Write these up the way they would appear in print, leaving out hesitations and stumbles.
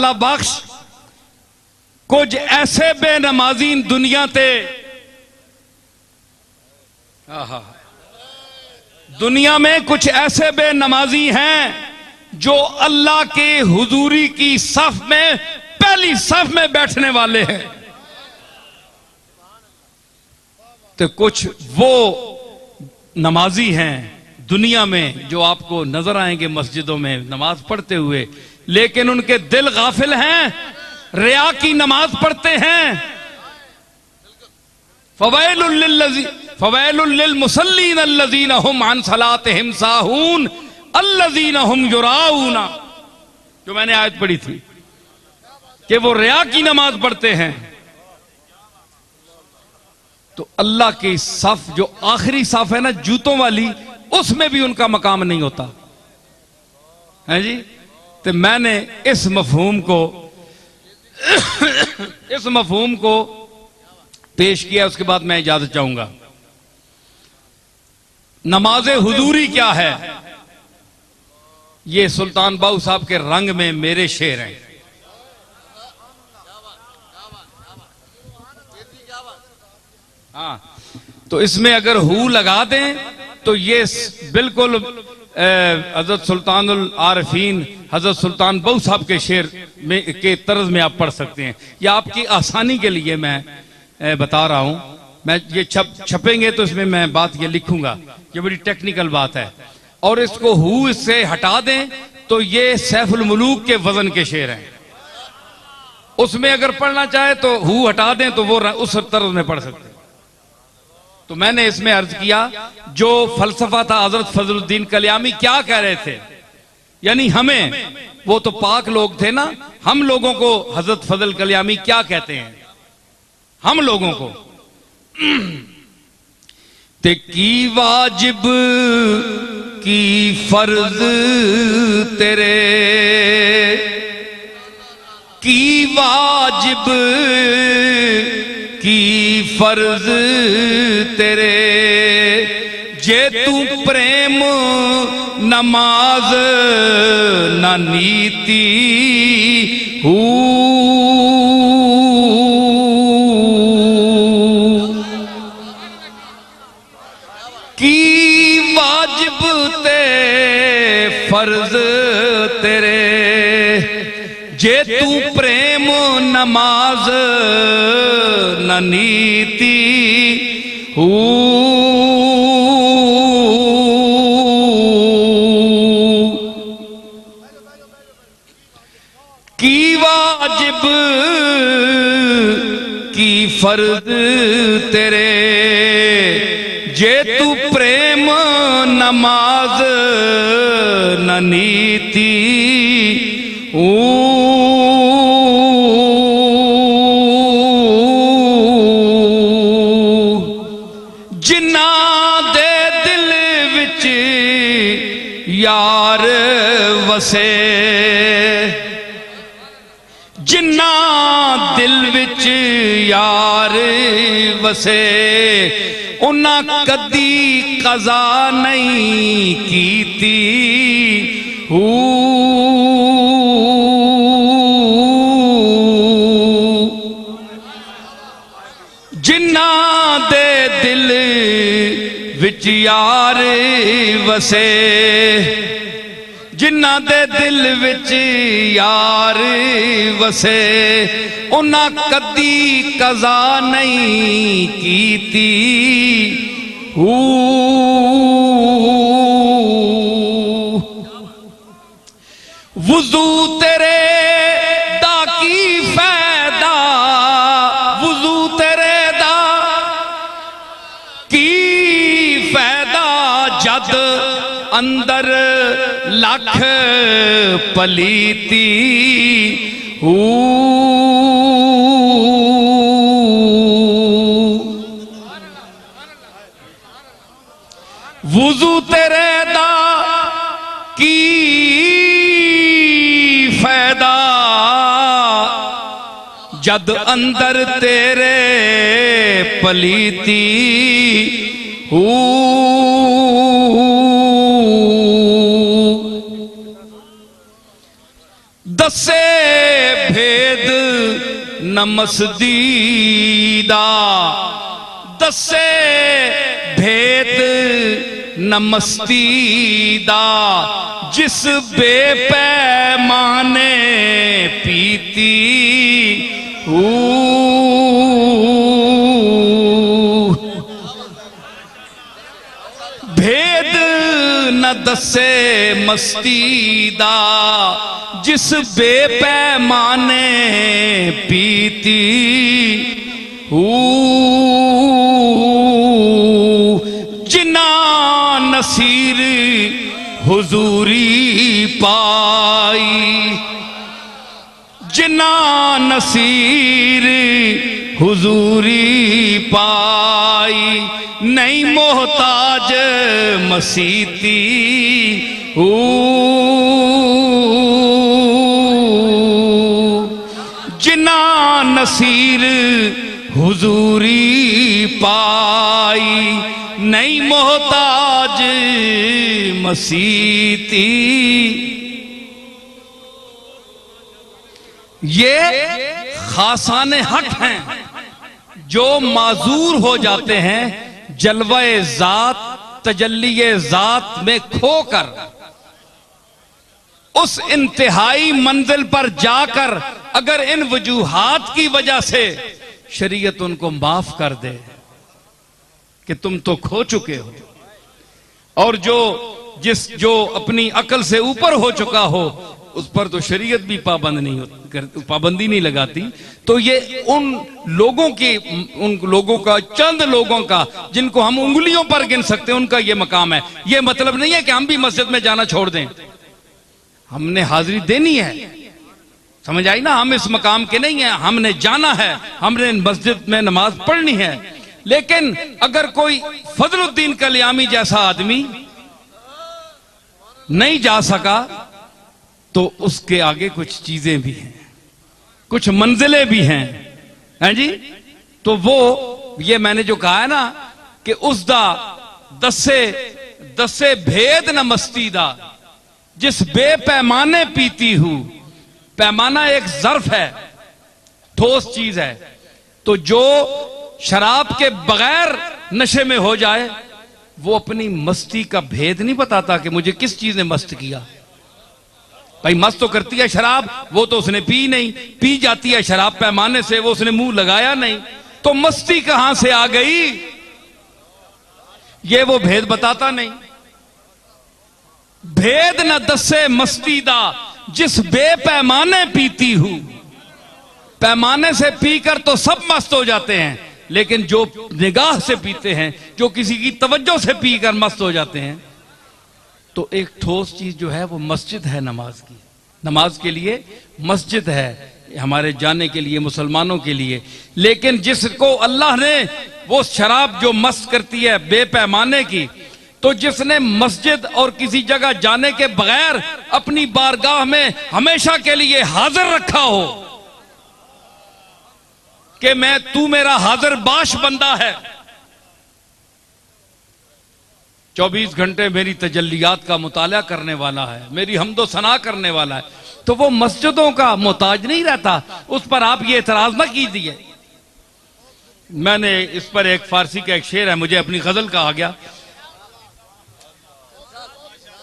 अल्लाह बख्श कुछ ऐसे बेनमाजीन दुनिया ते दुनिया में कुछ ऐसे बेनमाजी हैं जो अल्लाह के हुजूरी की सफ में पहली सफ में बैठने वाले हैं, तो कुछ वो नमाजी हैं दुनिया में जो आपको नजर आएंगे मस्जिदों में नमाज पढ़ते हुए, लेकिन उनके दिल गाफिल हैं, रिया की नमाज पढ़ते हैं। फवैलुल लिल मुसल्लीन अल्लज़ीना हुम अन सलातिहिम साहून अल्लज़ीना हुम युराऊना, जो मैंने आयत पढ़ी थी कि वो रिया की नमाज पढ़ते हैं। तो अल्लाह की सफ जो आखिरी सफ है ना जूतों वाली, उसमें भी उनका मकाम नहीं होता है जी। तो मैंने इस मफहूम को पेश किया, उसके बाद मैं इजाजत चाहूंगा। नमाज़े हुजूरी क्या है, ये सुल्तान बाहू साहब के रंग में मेरे शेर हैं। हाँ, तो इसमें अगर हु लगा दें तो ये बिल्कुल हजरत सुल्तानुल आरिफीन हजरत सुल्तान बाहू साहब के शेर में के तर्ज में आप पढ़ सकते हैं। या आपकी आसानी के लिए मैं बता रहा हूं, मैं ये छपेंगे तो इसमें मैं बात ये लिखूंगा, ये बड़ी टेक्निकल बात है। और इसको हु इससे हटा दें तो ये सैफुल मुलूक के वजन के शेर हैं। उसमें अगर पढ़ना चाहे तो हु हटा दें तो वो उस तर्ज में पढ़ सकते हैं। तो मैंने इसमें अर्ज किया जो फलसफा था हजरत फजलुद्दीन कल्यामी क्या कह रहे थे, यानी हमें, वो तो पाक लोग थे ना, हम लोगों को हजरत फजल कल्यामी क्या कहते हैं, हम लोगों को ते की वाजिब की फर्ज तेरे, की वाजिब की फर्ज तेरे, जे तू प्रेम नमाज न नीति की वाजिब ते फर्ज तेरे, जे तू प्रेम नमाज न नीति की वाजिब की फर्ज तेरे, जे तू प्रेम नमाज न नीति जिन्ना दे दिल विच यार वसे, जिन्ना दिल विच यार वसे, उन्ना कदी कज़ा नहीं कीती जिन्ना दे दिल विच यार वसे, जिन्ना दे दिल विच यार वसे, उन्ना कदी कज़ा नहीं कीती वुज़ू तेरे दा की फायदा, वुज़ू तेरे दा की फायदा, जद अंदर लख पलीती वुज़ू तेरे दा की फायदा, जद अंदर तेरे पलीती दसे नमस्तीदा, दसे भेद नमस्तीदा, जिस बेपैमाने पीती भेद न दसे मस्तीदा, जिस बेपैमाने पीती जिना नसीर हुजूरी पाई, जिना नसीर हुजूरी पाई, नहीं मोहताज मसीती जिना नसीर हुजूरी पाई, नहीं मोहताज मसीती। ये खासाने हक हैं जो माजूर हो जाते हैं जलवाए जात तजल्लीए जात में खोकर, उस इंतहाई मंजिल पर जाकर अगर इन वजूहात की वजह से शरीयत उनको माफ कर दे कि तुम तो खो चुके हो, और जो अपनी अकल से ऊपर हो चुका हो उस पर तो शरीयत भी पाबंदी नहीं लगाती। तो ये उन लोगों का, चंद लोगों का जिनको हम उंगलियों पर गिन सकते हैं, उनका ये मकाम है। ये मतलब नहीं है कि हम भी मस्जिद में जाना छोड़ दें, हमने हाजिरी देनी है, समझ आई ना। हम इस मकाम के नहीं है, हमने जाना है, हमने मस्जिद में नमाज पढ़नी है। लेकिन अगर कोई फजलुद्दीन कल्यामी जैसा आदमी नहीं जा सका तो उसके आगे कुछ चीजें भी हैं, कुछ मंजिलें भी हैं जी। तो वो ये मैंने जो कहा है ना कि उसदा दसे भेद न मस्तीदा, जिस बेपैमाने पीती हूं। पैमाना एक ज़र्फ है, ठोस चीज है। तो जो शराब के बगैर नशे में हो जाए वो अपनी मस्ती का भेद नहीं बताता कि मुझे किस चीज ने मस्त किया। भाई मस्त तो करती है शराब, वो तो उसने पी नहीं, पी जाती है शराब पैमाने से, वो उसने मुंह लगाया नहीं, तो मस्ती कहां से आ गई ये वो भेद बताता नहीं। भेद न दसे मस्तीदा, जिस बेपैमाने पीती हूं। पैमाने से पीकर तो सब मस्त हो जाते हैं, लेकिन जो निगाह से पीते हैं, जो किसी की तवज्जो से पीकर मस्त हो जाते हैं, तो एक ठोस चीज जो है वो मस्जिद है नमाज की। नमाज के लिए मस्जिद है हमारे जाने के लिए, मुसलमानों के लिए। लेकिन जिसको अल्लाह ने वो शराब जो मस्त करती है बेपैमाने की, तो जिसने मस्जिद और किसी जगह जाने के बगैर अपनी बारगाह में हमेशा के लिए हाजिर रखा हो कि तू मेरा हाजिर बाश बंदा है, 24 घंटे मेरी तजल्लियात का मुताला करने वाला है, मेरी हम्दो सना करने वाला है, तो वो मस्जिदों का मोहताज नहीं रहता। उस पर आप ये एतराज ना कीजिए। मैंने इस पर एक फारसी का एक शेर है, मुझे अपनी गजल कहा गया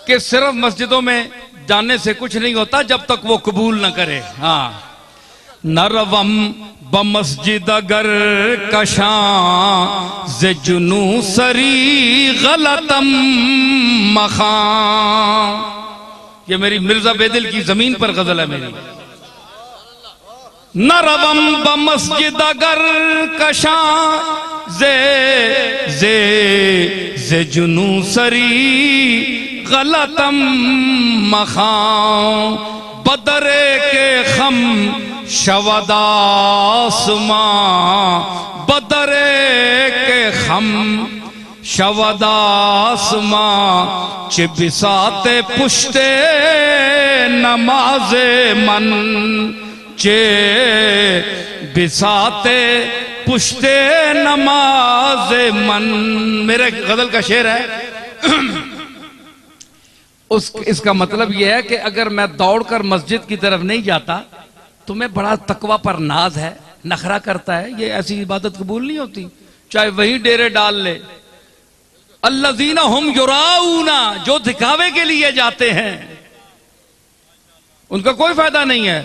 कि सिर्फ मस्जिदों में जाने से कुछ नहीं होता जब तक वो कबूल न करे। हाँ, नरवम बमस्जिद अगर कशां ज़े जुनू सरी गलतम मखां। ये मेरी मिर्जा बेदिल की जमीन पर गजल है मेरी। नरवम बमस्जिद अगर कशां ज़े जुनू सरी गलतम मखां। बदरे के खम शवदासमां, बदरे के खम शवदासमां। चिबिसाते पुश्ते नमाजे मन, चे बिसाते पुश्ते नमाजे मन। मेरे गजल का शेर है इसका मतलब यह है कि अगर मैं दौड़कर मस्जिद की तरफ नहीं जाता तो मैं बड़ा तकवा पर नाज है, नखरा करता है, ये ऐसी इबादत कबूल नहीं होती, चाहे वही डेरे डाल ले। अल्लज़ीना हुम युराऊना, जो दिखावे के लिए जाते हैं उनका कोई फायदा नहीं है।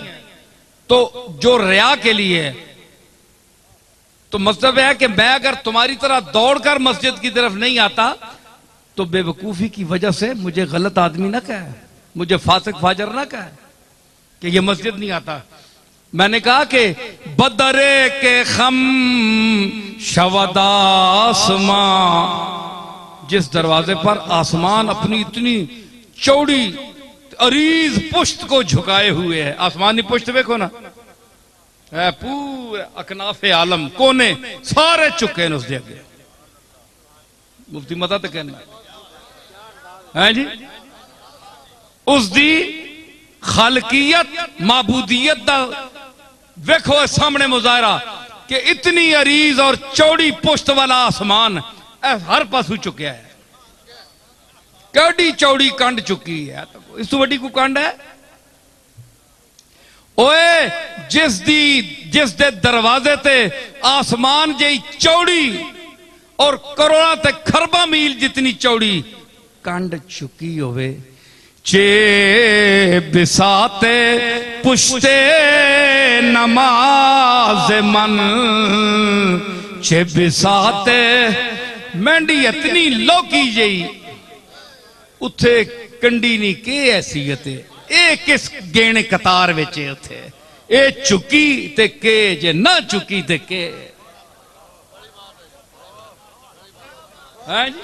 तो जो रिया के लिए है, तो मतलब है कि मैं अगर तुम्हारी तरह दौड़कर मस्जिद की तरफ नहीं आता तो बेवकूफी की वजह से मुझे गलत आदमी ना कहे, मुझे फासिक फाजर ना कहे कि ये मस्जिद नहीं आता। मैंने कहा कि बदरे के खम शवदासमां, जिस दरवाजे पर आसमान अपनी इतनी चौड़ी अरीज पुश्त को झुकाए हुए है, आसमानी पुश्त देखो ना, है पूरे अकनाफे आलम कोने सारे चुके हैं उस जगह। मुफ्ती मता तो कहना है जी, उस दी खालकियत माबूदियत दा देखो सामने मुजाहरा कि इतनी अरीज और चौड़ी पुश्त वाला आसमान हर पासू चुकिया है, कड़ी चौड़ी कंड चुकी है, तो इस तो वड्डी को कंड है। ओए जिस दे दरवाजे ते आसमान जी चौड़ी और करोड़ों ते खरबा मील जितनी चौड़ी कंड चुकी होवे, चे बिसाते पुश्ते नमाज मन, चे बिसाते मैंडी इतनी लौकी जई उथे कंडी नहीं के हैसीयत है, ए किस गेण कतार विच है उथे, ए चुकी ते के जे ना चुकी ते के है जी।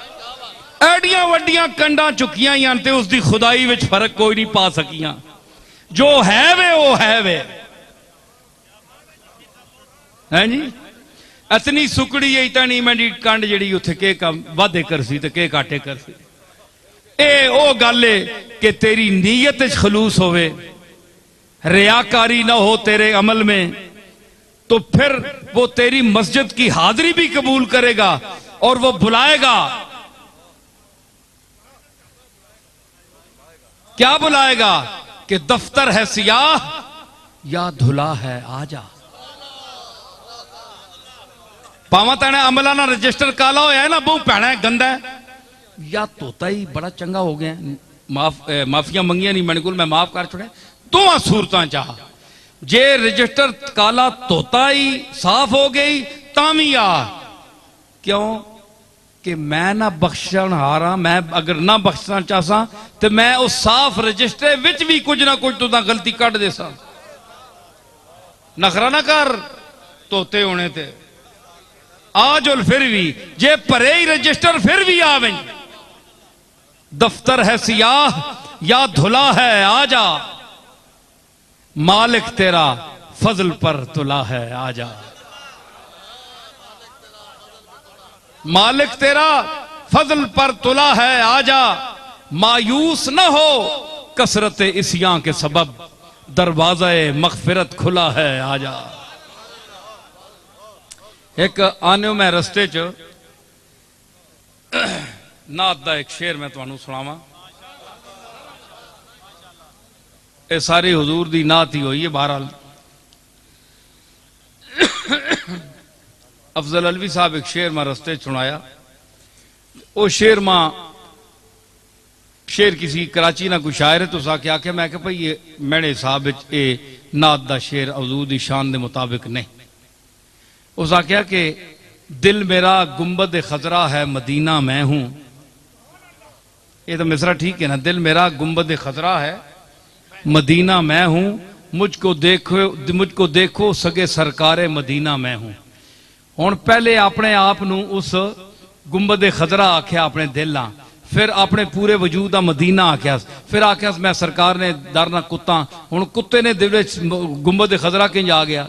एडियां वड्डियां कंडा चुकियां ही ते उसकी खुदाई विच फर्क कोई नहीं पा सकियां, जो है वे वो है वे है जी। इतनी सुकड़ी है इतनी मैंडी कंड जी उथे के काम वादे कर सी ते के काटे कर सी। ए ओ गल है कि तेरी नीयत खलूस होवे, रियाकारी ना हो तेरे अमल में, तो फिर वो तेरी मस्जिद की हाजिरी भी कबूल करेगा और वो बुलाएगा। क्या बुलाएगा कि दफ्तर है सियाह या धुला है आजा। पावा तैने अमला ना रजिस्टर काला होया है ना, बहु भैना है गंदा है, या तोता ही बड़ा चंगा हो गया, माफिया मंगिया नहीं मैंने को, मैं माफ कर छोड़े। दोवां सूरतां चाह जे रजिस्टर काला तोता ही साफ हो गई तामी आ, क्यों कि मैं ना बख्शण हारा, मैं अगर ना बख्शना चाहसा तो मैं उस साफ रजिस्टर विच भी कुछ ना कुछ तुदा गलती कट दे सा। नखरा ना कर तोते होने ते आज और फिर भी जे भरे ही रजिस्टर फिर भी आवे, दफ्तर है सियाह या धुला है आजा, मालिक तेरा फजल पर तुला है आजा, मालिक तेरा फजल पर तुला है आजा, मायूस न हो कसरत इसियां के सबब, दरवाजा मगफिरत खुला है आजा। एक आने मैं रस्ते च नात दा एक शेर मैं तुहानू सुनावा। ये सारी हुजूर दी नात ही हुई है। बहरहाल अफजल अलवी साहब एक शेर मैं रस्ते सुनाया, वो शेर मां शेर किसी कराची ना कोई शायर है तो उस आके आके मैं भाई ये मेरे हिसाब ये नात दा शेर हुजूर दी शान दे मुताबिक नहीं। उस आख्या कि दिल मेरा गुंबद खजरा है मदीना मैं हूं, ये तो मिसरा ठीक है ना, दिल मेरा गुंबद खजरा है मदीना मैं हूं, मुझको देखो सगे सरकारे मदीना मैं हूं। हुण पहले अपने आप नूं उस गुंबद खजरा आख्या अपने दिल आ, फिर अपने पूरे वजूद का मदीना आख्या, फिर आख्या मैं सरकार ने दर ना कुत्ता, हुण कुत्ते ने दिल गुंबद खजरा किंज आ गया,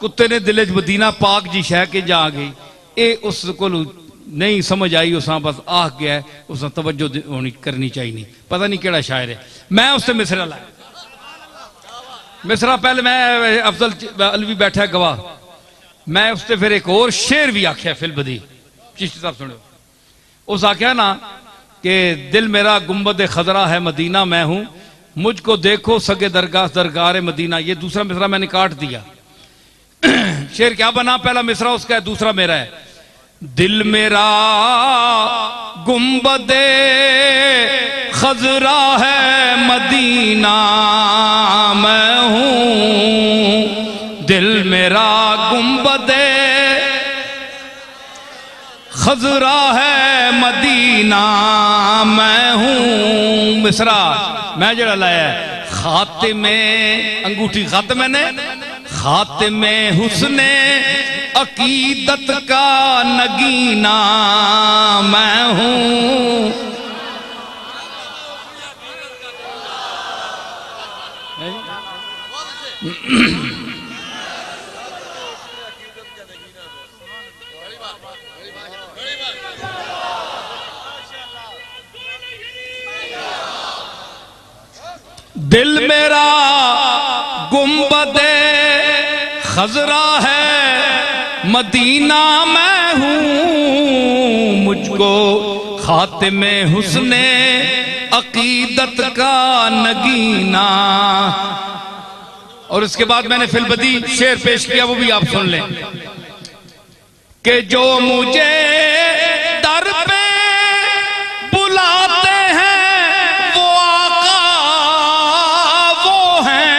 कुत्ते ने दिल च मदीना पाक जी शह के जा गई। ये उस को नहीं समझ आई, उस बस आह गया, उस तवज्जो होनी करनी चाहिए नहीं, पता नहीं केड़ा शायर है। मैं उससे मिसरा लाया, मिसरा पहले मैं अफजल अलवी बैठा गवाह, मैं उससे फिर एक और शेर भी आख्या फिल बदी चिश्ती साहब सुनो। उस आख्या ना कि दिल मेरा गुंबद खजरा है मदीना मैं हूं, मुझको देखो सगे दरगाह दरगाह मदीना। ये दूसरा मिसरा मैंने काट दिया। शेर क्या बना? पहला मिसरा उसका है, दूसरा मेरा है। दिल मेरा गुंबदे खजरा है मदीना मैं हूं। दिल मेरा गुंबदे खजरा है मदीना मैं हूं। मिसरा मैं जड़ा लाया खातिमे अंगूठी खत मैंने खातिमे हुस्ने अकीदत का नगीना मैं हूं। दिल मेरा गुंबदे खजरा है मदीना मैं हूं। मुझको खातिमे हुस्ने अकीदत का नगीना। और उसके बाद मैंने फिलबदी शेर पेश किया, वो भी आप सुन लें कि जो मुझे दर पे बुलाते हैं वो आका वो हैं।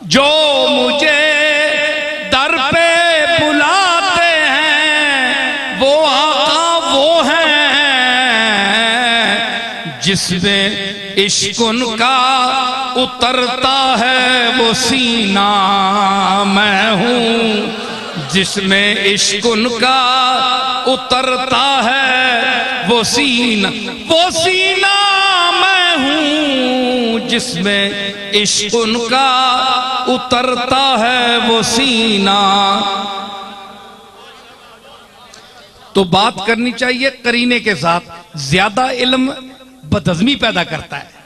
जो मुझे दर पे बुलाते हैं वो आका वो हैं। जिसमें इश्क उनका उतरता है वो सीना मैं हूं। जिसमें इश्क उनका उतरता है वो सीना मैं हूं। जिसमें इश्क उनका उतरता है वो सीना। तो बात करनी चाहिए करीने के साथ। ज्यादा इल्म बदहज़मी पैदा करता है।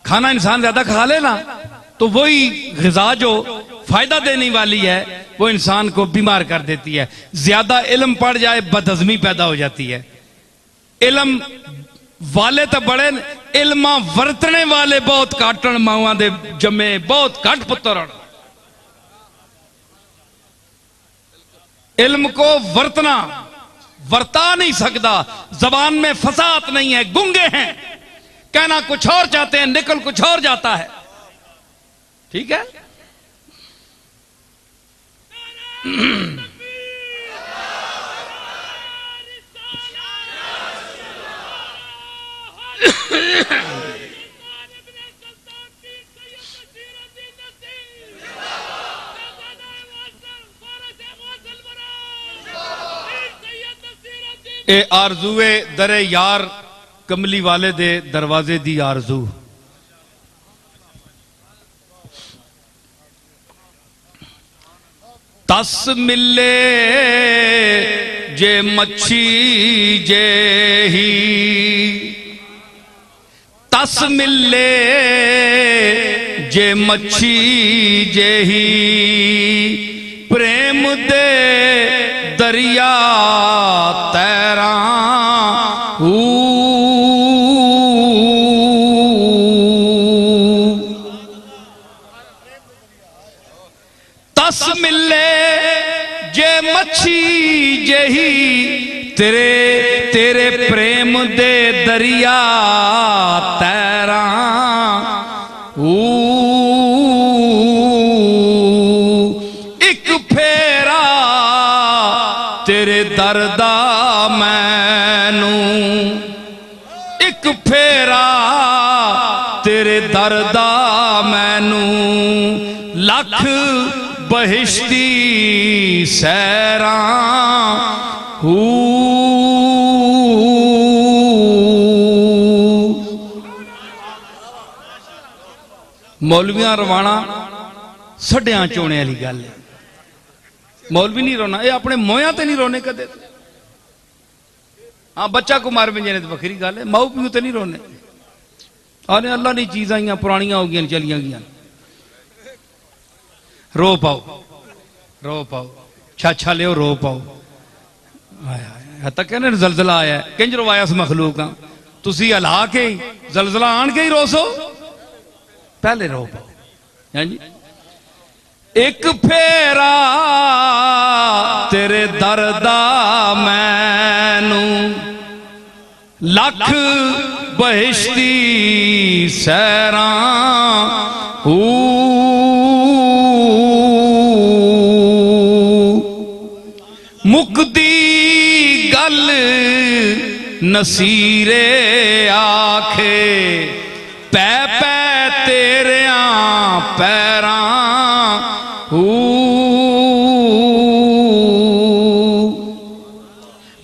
खाना इंसान ज्यादा खा लेना तो वही ग़िज़ा जो फायदा देने वाली है वो इंसान को बीमार कर देती है। ज्यादा इल्म पड़ जाए बदहज़मी पैदा हो जाती है। इल्म वाले तो बड़े, इल्मा वरतने वाले बहुत काटन मावां दे जमे बहुत घट पुत्र। इल्म को वर्ता नहीं सकता। जबान में फसाद नहीं है, गुंगे हैं, कहना कुछ और चाहते हैं, निकल कुछ और जाता है। ठीक है। ए आरज़ूए दरे यार कमली वाले दे दरवाजे दी आरज़ू। तस मिले जे मच्छी जे ही तस मिले जे मच्छी जे ही प्रेम दे दरिया तैरा तस मिले जे मच्छी जही तेरे प्रेम दे दरिया तैरा एक फेरा तेरे दरदा मैनू एक फेरा तेरे दरदा मैनू लख बहिश्ती सैरा मौलवियां रवाना सड्या चोने वाली गल है। मौलवी नहीं रोना, ये अपने मोया ते नहीं रोने कदे। हाँ बच्चा को मार बंजे तो वखरी गल है, माऊ प्यू तो नहीं रोने। आने अल्लाह दी चीज़ आईया पुरानियां हो गई चलिया गई। रो पाओ छाछा लियो रो पाओ। तक कहने जलजला आया किंज रवाया इस मखलूक का तुसी हला के जलजला आन के ही रोसो पहले रो पाओ है जी। एक फेरा तेरे दरदा मैनू लख बहिश्ती सैरा मुकदी गल नसीरे आखे पै पै तेरिया पैरां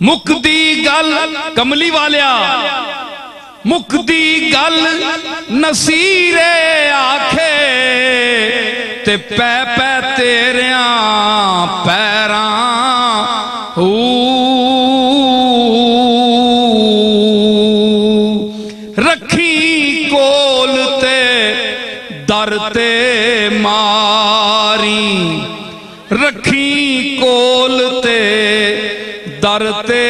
मुकदी गल कमली वालिया मुकदी गल नसीरे आखे ते पै पै तेरिया पैरां रखी कोल ते दर ते मारी रखी कोल ते दर ते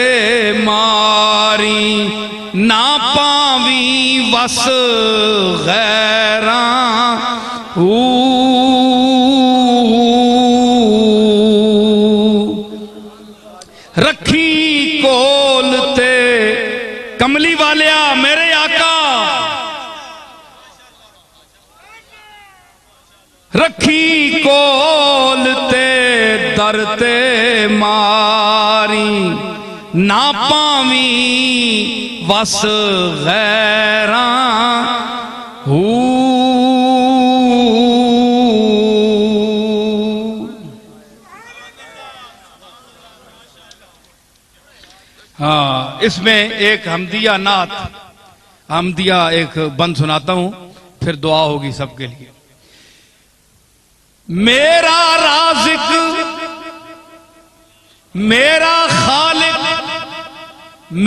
मारी ना पावी वस गैरां रखी कोल ते कमली वालिया मेरे आका रखी कोल ते दर ते मारी ना पावी वस गैरां हाँ, इसमें एक हमदिया नात हमदिया एक बंद सुनाता हूं फिर दुआ होगी सबके लिए। मेरा राज़िक मेरा खालिक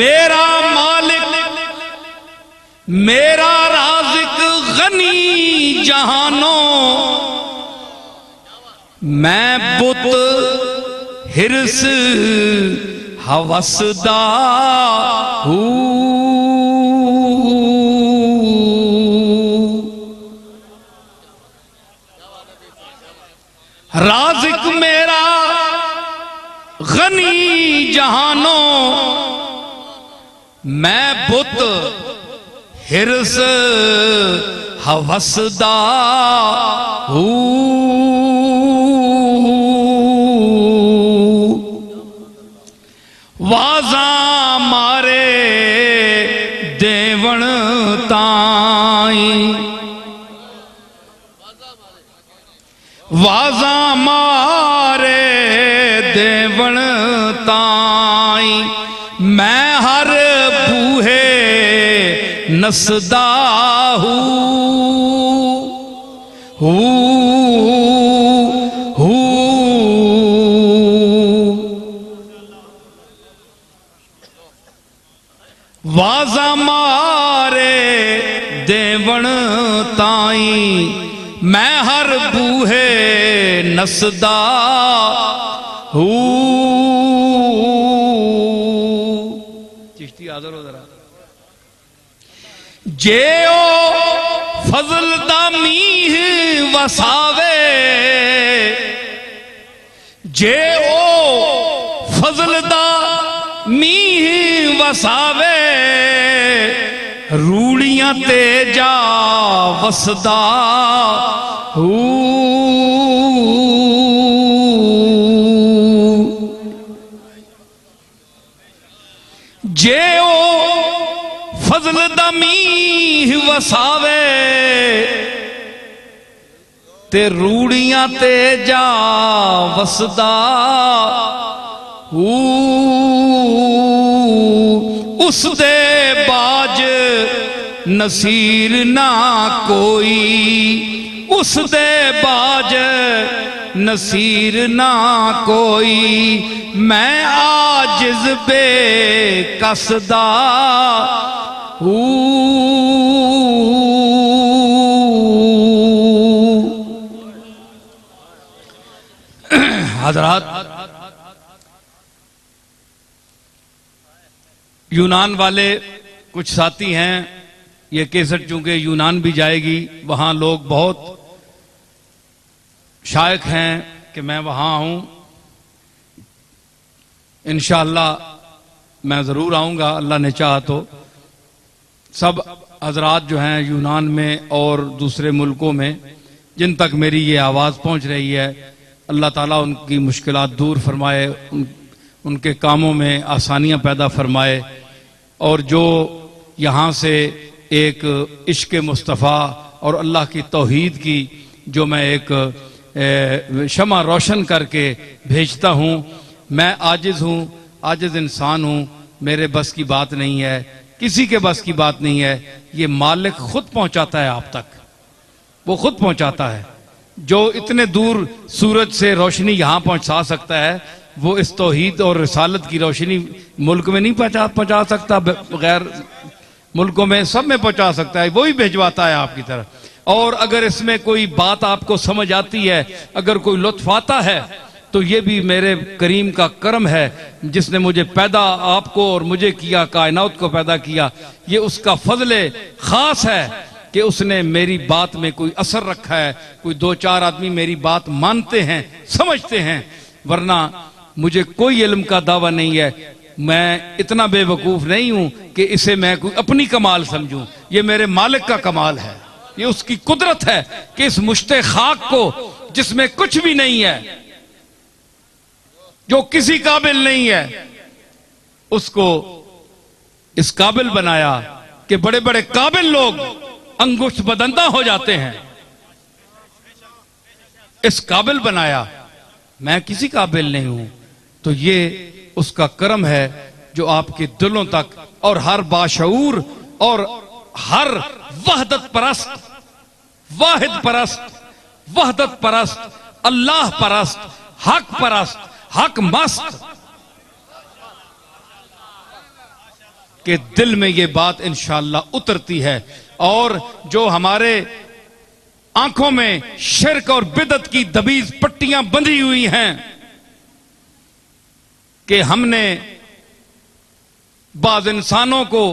मेरा मालिक मेरा राज़िक गनी जहानों मैं बुत हिर्स हवसदा राज़िक मेरा गनी जहानों मैं बुत हिर्स हवसदा वाजा मारे देवण ताई वाजा मारे देवण ताई मैं हर बूहे नसदा वाजा मारे देवण ताई मैं हर बूहे नसदा चिश्ती हाज़िर हो जरा जे ओ फजल दा मीह वसावे जे ओ फजल दा मीह वसावे रूड़ियां ते जा वसदा जे ओ फजल दा मीह वसावे ते रूड़ियां ते जा वसदा उस दे बाज नसीर ना कोई उस दे बाज नसीर ना कोई मैं आजिज़ बेकसदा हज़रात यूनान वाले कुछ साथी हैं, ये केसट चूंकि यूनान भी जाएगी, वहां लोग बहुत शायक हैं कि मैं वहां हूं। इंशाअल्लाह मैं जरूर आऊंगा, अल्लाह ने चाहा तो। सब हजरात जो हैं यूनान में और दूसरे मुल्कों में, जिन तक मेरी ये आवाज़ पहुंच रही है, अल्लाह ताला उनकी मुश्किलात दूर फरमाए, उनके कामों में आसानियां पैदा फरमाए, और जो यहाँ से एक इश्क मुस्तफ़ा और अल्लाह की तौहीद की जो मैं एक शमा रोशन करके भेजता हूँ। मैं आजिज़ हूँ, आजिज़ इंसान हूँ, मेरे बस की बात नहीं है, किसी के बस की बात नहीं है। ये मालिक खुद पहुंचाता है आप तक, वो खुद पहुंचाता है। जो इतने दूर सूरज से रोशनी यहां पहुंचा सकता है, वो इस तौहीद और रिसालत की रोशनी मुल्क में नहीं पहुंचा सकता, बगैर मुल्कों में सब में पहुंचा सकता है, वो ही भिजवाता है आपकी तरफ। और अगर इसमें कोई बात आपको समझ आती है, अगर कोई लुत्फ आता है, तो ये भी मेरे करीम का करम है, जिसने मुझे पैदा आपको और मुझे किया, कायनात को पैदा किया। ये उसका फजले खास है कि उसने मेरी बात में कोई असर रखा है, कोई दो चार आदमी मेरी बात मानते हैं, समझते हैं, वरना मुझे कोई इल्म का दावा नहीं है। मैं इतना बेवकूफ नहीं हूं कि इसे मैं कोई अपनी कमाल समझूं, ये मेरे मालिक का कमाल है, ये उसकी कुदरत है कि इस मुश्ते खाक को, जिसमें कुछ भी नहीं है, जो किसी काबिल नहीं है, उसको इस काबिल बनाया कि बड़े बड़े काबिल लोग अंगुष्ठ बदंदा हो जाते हैं। इस काबिल बनाया, मैं किसी काबिल नहीं हूं। तो ये उसका करम है जो आपके दिलों तक और हर बाशऊर और हर वहदत परस्त, वाहिद परस्त, वहदत परस्त, अल्लाह परस्त, हक परस्त, हक मस्त के दिल में ये बात इंशाअल्लाह उतरती है। और जो हमारे आंखों में शिर्क और बिदत की दबीज पट्टियां बंधी हुई हैं कि हमने बाज इंसानों को,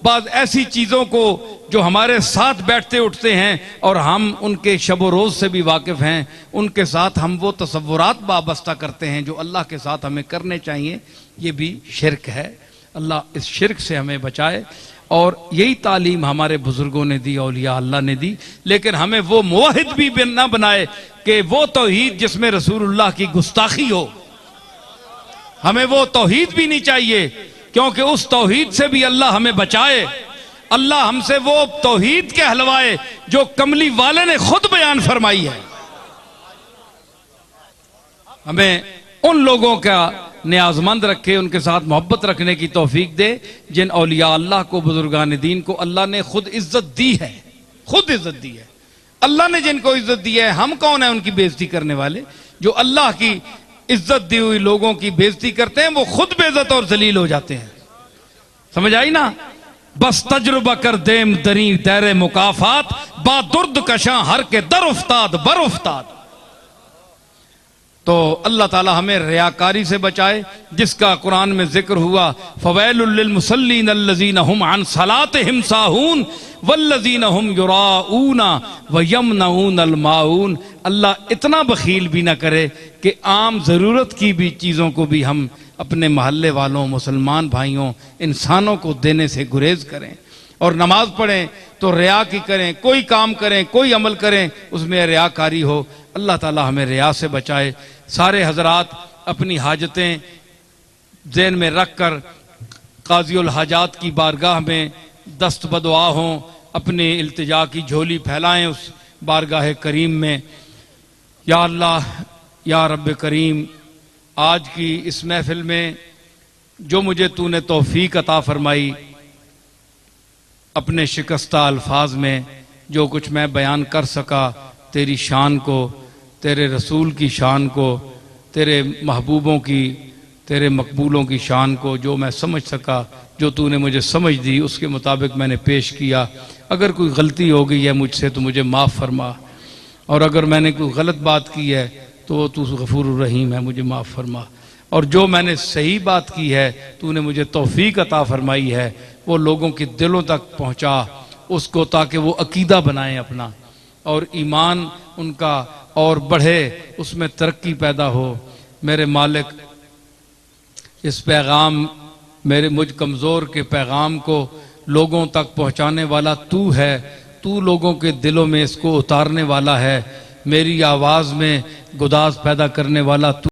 बाज ऐसी चीजों को जो हमारे साथ बैठते उठते हैं और हम उनके शब रोज से भी वाकिफ हैं, उनके साथ हम वो तसव्वुरात वाबस्ता करते हैं जो अल्लाह के साथ हमें करने चाहिए, ये भी शिर्क है। अल्लाह इस शिर्क से हमें बचाए। और यही तालीम हमारे बुजुर्गों ने दी, औलिया अल्लाह ने दी। लेकिन हमें वो मुवाहिद भी ना बनाए कि वो तौहीद जिसमें रसूलुल्लाह की गुस्ताखी हो, हमें वो तौहीद भी नहीं चाहिए, क्योंकि उस तौहीद से भी अल्लाह हमें बचाए। अल्लाह हमसे वो तौहीद कहलवाए जो कमली वाले ने खुद बयान फरमाई है। हमें उन लोगों का नियाजमंद रखे, उनके साथ मोहब्बत रखने की तौफीक दे जिन औलिया अल्लाह को, बुजुर्गान दीन को अल्लाह ने खुद इज्जत दी है, खुद इज्जत दी है। अल्लाह ने जिनको इज्जत दी है, हम कौन है उनकी बेइज्जती करने वाले? जो अल्लाह की इज्जत दी हुई लोगों की बेइज्जती करते हैं, वो खुद बेइज्जत और जलील हो जाते हैं। समझ आई ना? बस तजुर्बा कर देम दरी दैरे मुकाफात, बादुर्द कशा हर के दर उफ्ताद बर उफ्ताद। तो अल्लाह ताला हमें रियाकारी से बचाए, जिसका कुरान में जिक्र हुआ, फवैलुल लिल मुसल्लीन अल्लज़ीना हुम अन सलातिहिम साहून वल्लज़ीना हुम युराऊना व यमनऊनल माऊन। अल्लाह इतना बखील भी ना करे कि आम जरूरत की भी चीजों को भी हम अपने मोहल्ले वालों, मुसलमान भाइयों, इंसानों को देने से गुरेज करें। और नमाज पढ़ें तो रिया की करें, कोई काम करें, कोई अमल करें, उसमें रियाकारी हो। अल्लाह ताला हमें रिया से बचाए। सारे हजरात अपनी हाजतें ज़हन में रख कर काज़ीउल हाजात की बारगाह में दस्त बदुआ हों, अपने इल्तिजा की झोली फैलाएं उस बारगाह करीम में। या अल्लाह, या रब्ब करीम, आज की इस महफिल में जो मुझे तूने तौफीक अता फरमाई, अपने शिकस्ता अल्फाज में जो कुछ मैं बयान कर सका, तेरी शान को, तेरे रसूल की शान को, तेरे महबूबों की, तेरे मकबूलों की शान को जो मैं समझ सका, जो तूने मुझे समझ दी, उसके मुताबिक मैंने पेश किया। अगर कोई गलती हो गई है मुझसे तो मुझे माफ़ फरमा, और अगर मैंने कोई गलत बात की है तो तू गफूर रहीम है, मुझे माफ़ फरमा। और जो मैंने सही बात की है तूने मुझे तौफीक अता फरमाई है वो लोगों के दिलों तक पहुँचा उसको, ताकि वो अकीदा बनाएं अपना और ईमान उनका और बढ़े, उसमें तरक्की पैदा हो। मेरे मालिक, इस पैगाम मेरे मुझ कमज़ोर के पैगाम को लोगों तक पहुँचाने वाला तू है, तू लोगों के दिलों में इसको उतारने वाला है। मेरी आवाज़ में गुदाज पैदा करने वाला तू